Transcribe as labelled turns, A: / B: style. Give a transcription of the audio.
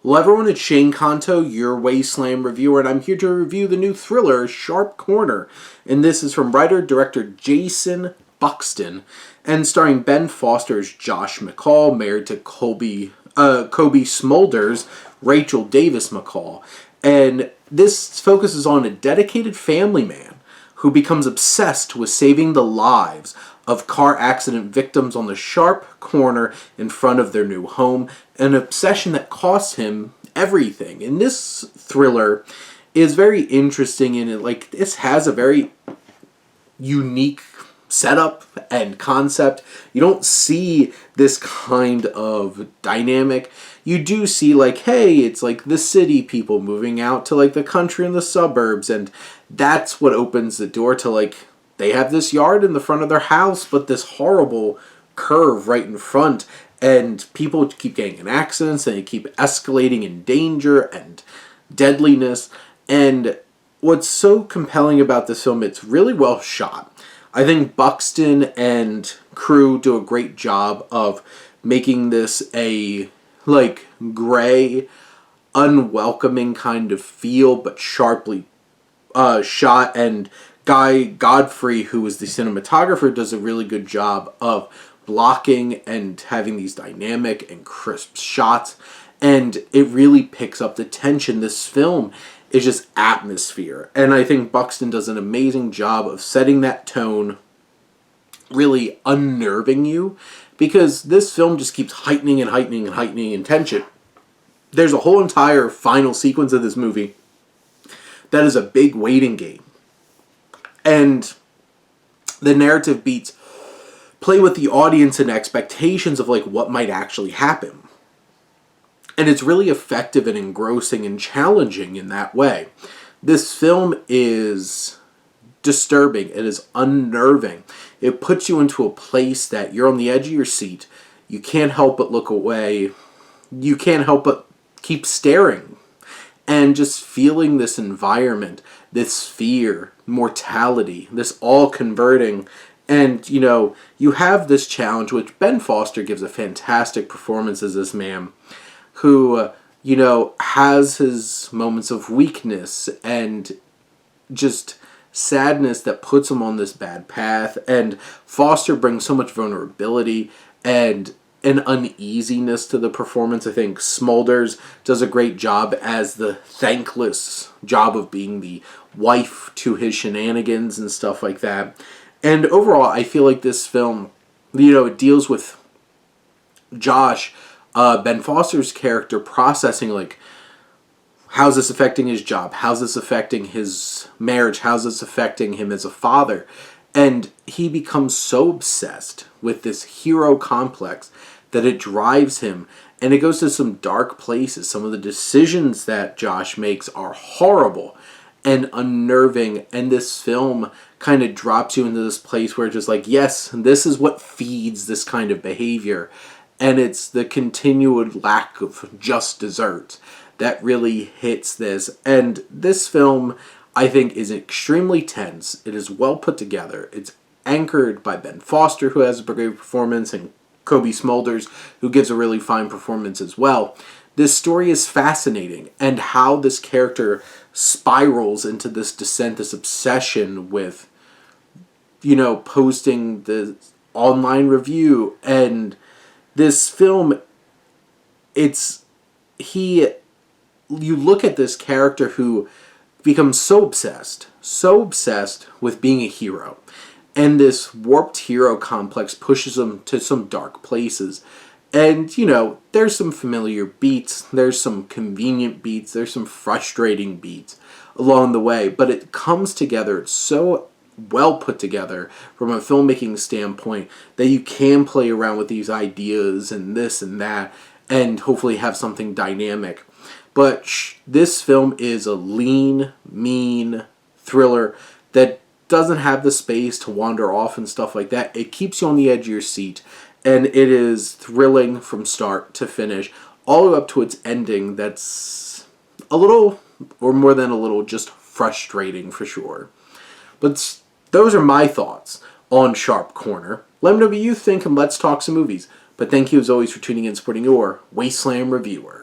A: Hello everyone, it's Shane Kanto, your Wasteland reviewer, and I'm here to review the new thriller, Sharp Corner. And this is from writer-director Jason Buxton, and starring Ben Foster as Josh McCall, married to Kobe Smulders, Rachel Davis McCall. And this focuses on a dedicated family man who becomes obsessed with saving the lives of car accident victims on the sharp corner in front of their new home, an obsession that costs him everything. And this thriller is very interesting in it. Like, this has a very unique setup and concept. You don't see this kind of dynamic. You do see, like, hey, it's like the city people moving out to like the country and the suburbs, and that's what opens the door to, like, they have this yard in the front of their house, but this horrible curve right in front, and people keep getting in accidents, and they keep escalating in danger and deadliness. And what's so compelling about this film, it's really well shot. I think Buxton and crew do a great job of making this a, like, gray, unwelcoming kind of feel, but sharply shot. And Guy Godfrey, who is the cinematographer, does a really good job of blocking and having these dynamic and crisp shots, and it really picks up the tension. This film is just atmosphere, and I think Buxton does an amazing job of setting that tone, really unnerving you, because this film just keeps heightening and heightening and heightening in tension. There's a whole entire final sequence of this movie that is a big waiting game. And the narrative beats play with the audience and expectations of, like, what might actually happen. And it's really effective and engrossing and challenging in that way. This film is disturbing. It is unnerving. It puts you into a place that you're on the edge of your seat. You can't help but look away. You can't help but keep staring and just feeling this environment, this fear, mortality, this all converting. And, you know, you have this challenge, which Ben Foster gives a fantastic performance as this man who, you know, has his moments of weakness and just sadness that puts him on this bad path. And Foster brings so much vulnerability and an uneasiness to the performance. I think Smulders does a great job as the thankless job of being the wife to his shenanigans and stuff like that. And overall, I feel like this film, you know, it deals with Josh, Ben Foster's character, processing, like, how's this affecting his job? How's this affecting his marriage? How's this affecting him as a father? And he becomes so obsessed with this hero complex that it drives him, and it goes to some dark places. Some of the decisions that Josh makes are horrible and unnerving, and this film kind of drops you into this place where it's just like, yes, this is what feeds this kind of behavior, and it's the continued lack of just desserts that really hits this. And this film, I think, is extremely tense. It is well put together. It's anchored by Ben Foster, who has a great performance, and Kobe Smulders, who gives a really fine performance as well. This story is fascinating, and how this character spirals into this descent, this obsession with, you know, posting the online review. And this film, you look at this character who becomes so obsessed with being a hero. And this warped hero complex pushes him to some dark places. And, you know, there's some familiar beats, there's some convenient beats, there's some frustrating beats along the way. But it comes together, it's so well put together from a filmmaking standpoint that you can play around with these ideas and this and that and hopefully have something dynamic. But this film is a lean, mean thriller that doesn't have the space to wander off and stuff like that. It keeps you on the edge of your seat, and it is thrilling from start to finish, all the way up to its ending that's a little, or more than a little, just frustrating for sure. But those are my thoughts on Sharp Corner. Let me know what you think, and let's talk some movies. But thank you as always for tuning in and supporting your Wasteland reviewer.